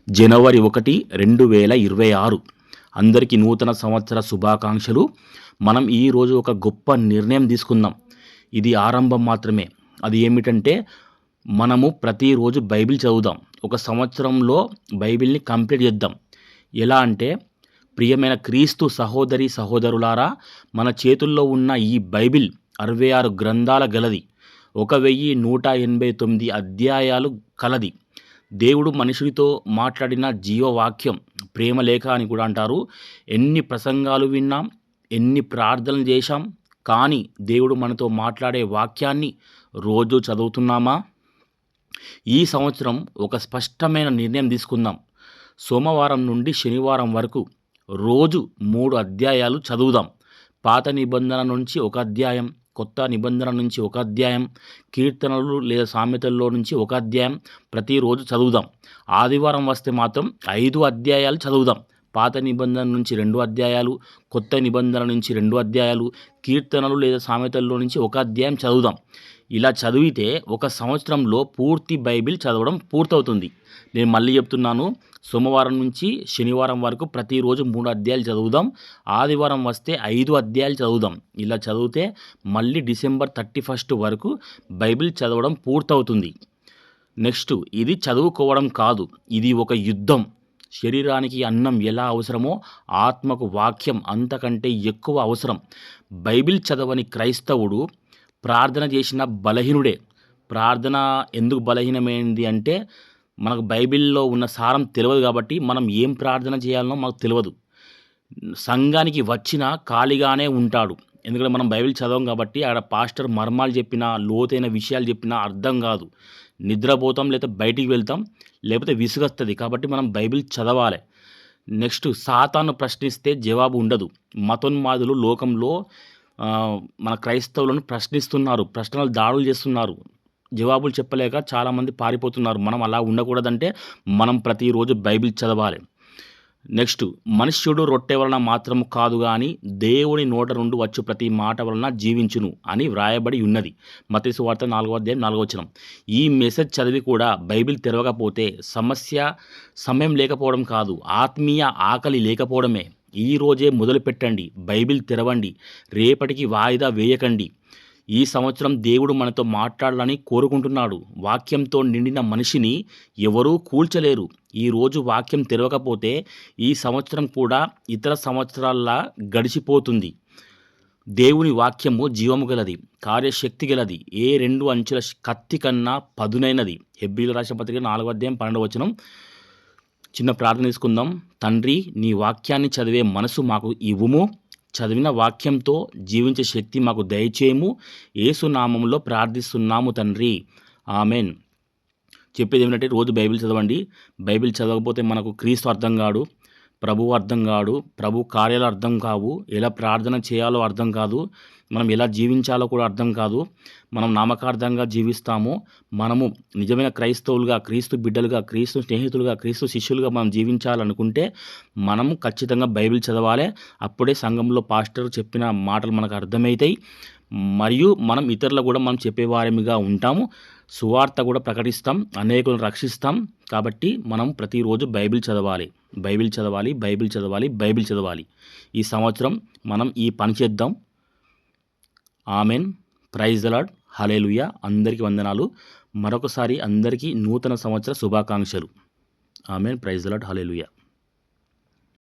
జనవరి 1, 2026 అందరికీ నూతన సంవత్సర శుభాకాంక్షలు. మనం ఈరోజు ఒక గొప్ప నిర్ణయం తీసుకుందాం. ఇది ఆరంభం మాత్రమే. అది ఏమిటంటే మనము ప్రతిరోజు బైబిల్ చదువుదాం. ఒక సంవత్సరంలో బైబిల్ని కంప్లీట్ చేద్దాం. ఎలా అంటే, ప్రియమైన క్రీస్తు సహోదరి సహోదరులారా, మన చేతుల్లో ఉన్న ఈ బైబిల్ 66 గ్రంథాల గలది. 1189 అధ్యాయాలు కలది. దేవుడు మనుషుడితో మాట్లాడిన జీవవాక్యం, ప్రేమలేఖ అని కూడా అంటారు. ఎన్ని ప్రసంగాలు విన్నాం, ఎన్ని ప్రార్థనలు చేశాం, కానీ దేవుడు మనతో మాట్లాడే వాక్యాన్ని రోజు చదువుతున్నామా? ఈ సంవత్సరం ఒక స్పష్టమైన నిర్ణయం తీసుకుందాం. సోమవారం నుండి శనివారం వరకు రోజు 3 అధ్యాయాలు చదువుదాం. పాత నిబంధన నుంచి ఒక అధ్యాయం, కొత్త నిబంధన నుంచి ఒక అధ్యాయం, కీర్తనలు లేదా సామెతల్లో నుంచి ఒక అధ్యాయం ప్రతిరోజు చదువుదాం. ఆదివారం వస్తే మాత్రం 5 అధ్యాయాలు చదువుదాం. పాత నిబంధన నుంచి 2 అధ్యాయాలు, కొత్త నిబంధన నుంచి 2 అధ్యాయాలు, కీర్తనలు లేదా సామెతల్లో నుంచి ఒక అధ్యాయం చదువుదాం. ఇలా చదివితే ఒక సంవత్సరంలో పూర్తి బైబిల్ చదవడం పూర్తవుతుంది. నేను మళ్ళీ చెప్తున్నాను, సోమవారం నుంచి శనివారం వరకు ప్రతిరోజు 3 అధ్యాయాలు చదువుదాం. ఆదివారం వస్తే 5 అధ్యాయాలు చదువుదాం. ఇలా చదివితే మళ్ళీ డిసెంబర్ 31 వరకు బైబిల్ చదవడం పూర్తవుతుంది. నెక్స్ట్, ఇది చదువుకోవడం కాదు, ఇది ఒక యుద్ధం. శరీరానికి అన్నం ఎలా అవసరమో ఆత్మకు వాక్యం అంతకంటే ఎక్కువ అవసరం. బైబిల్ చదవని క్రైస్తవుడు ప్రార్థన చేసిన బలహీనుడే. ప్రార్థన ఎందుకు బలహీనమైంది అంటే, మనకు బైబిల్లో ఉన్న సారం తెలియదు కాబట్టి మనం ఏం ప్రార్థన చేయాలనో మనకు తెలియదు. సంఘానికి వచ్చినా ఖాళీగానే ఉంటాడు. ఎందుకంటే మనం బైబిల్ చదవం కాబట్టి ఆడ పాస్టర్ మర్మాలు చెప్పినా, లోతైన విషయాలు చెప్పినా అర్థం కాదు. నిద్రపోతాం, లేకపోతే బయటికి వెళ్తాం, లేకపోతే విసుగొస్తుంది. కాబట్టి మనం బైబిల్ చదవాలి. నెక్స్ట్, సాతాను ప్రశ్నిస్తే జవాబు ఉండదు. మతోన్మాదులు లోకంలో మన క్రైస్తవులను ప్రశ్నిస్తున్నారు, ప్రశ్నలు దాడులు చేస్తున్నారు. జవాబులు చెప్పలేక చాలామంది పారిపోతున్నారు. మనం అలా ఉండకూడదంటే మనం ప్రతిరోజు బైబిల్ చదవాలి. నెక్స్ట్, మనుష్యుడు రొట్టె వలన మాత్రము కాదు కానీ దేవుని నోట నుండి వచ్చు ప్రతి మాట వలన జీవించును అని వ్రాయబడి ఉన్నది. మత్తయి సువార్త 4వ అధ్యాయం 4వ వచనం. ఈ మెసేజ్ చదివి కూడా బైబిల్ తెరవకపోతే సమయం లేకపోవడం కాదు, ఆత్మీయ ఆకలి లేకపోవడమే. ఈ రోజే మొదలు పెట్టండి, బైబిల్ తెరవండి, రేపటికి వాయిదా వేయకండి. ఈ సంవత్సరం దేవుడు మనతో మాట్లాడాలని కోరుకుంటున్నాడు. వాక్యంతో నిండిన మనిషిని ఎవరూ కూల్చలేరు. ఈరోజు వాక్యం తెరవకపోతే ఈ సంవత్సరం కూడా ఇతర సంవత్సరాల్లా గడిచిపోతుంది. దేవుని వాక్యము జీవము గలది, కార్యశక్తి గలది, ఏ 2 అంచుల కత్తి కన్నా పదునైనది. హెబ్రీయుల రాసిన పత్రిక 4వ అధ్యాయం 12వ వచనం. చిన్న ప్రార్థన తీసుకుందాం. తండ్రి, నీ వాక్యాన్ని చదివే మనసు మాకు ఇవ్వుము. చదివిన వాక్యంతో జీవించే శక్తి మాకు దయచేయము. యేసు నామములో ప్రార్థిస్తున్నాము తండ్రి, ఆమెన్. చెప్పేది ఏమిటంటే, రోజు బైబిల్ చదవండి. బైబిల్ చదవకపోతే మనకు క్రీస్తు అర్థం కాడు, ప్రభువు అర్థం కాడు, ప్రభు కార్యాలు అర్థం కావు, ఎలా ప్రార్థన చేయాలో అర్థం కాదు, మనం ఎలా జీవించాలో కూడా అర్థం కాదు. మనం నామకార్థంగా జీవిస్తాము. మనము నిజమైన క్రైస్తవులుగా, క్రీస్తు బిడ్డలుగా, క్రీస్తు స్నేహితులుగా, క్రీస్తు శిష్యులుగా మనం జీవించాలనుకుంటే మనము ఖచ్చితంగా బైబిల్ చదవాలి. అప్పుడే సంఘంలో పాస్టర్ చెప్పిన మాటలు మనకు అర్థమవుతాయి. మరియు మనం ఇతరులకు కూడా మనం చెప్పేవారమిగా ఉంటాము. సువార్త కూడా ప్రకటిస్తాం, అనేకులను రక్షిస్తాం. కాబట్టి మనం ప్రతిరోజు బైబిల్ చదవాలి, బైబిల్ చదవాలి, బైబిల్ చదవాలి, బైబిల్ చదవాలి. ఈ సంవత్సరం మనం ఈ పని చేద్దాం. Amen. Praise the lord. Hallelujah. అందరికీ వందనాలు. మరొకసారి అందరికీ నూతన సంవత్సర శుభాకాంక్షలు. Amen. Praise the lord. Hallelujah.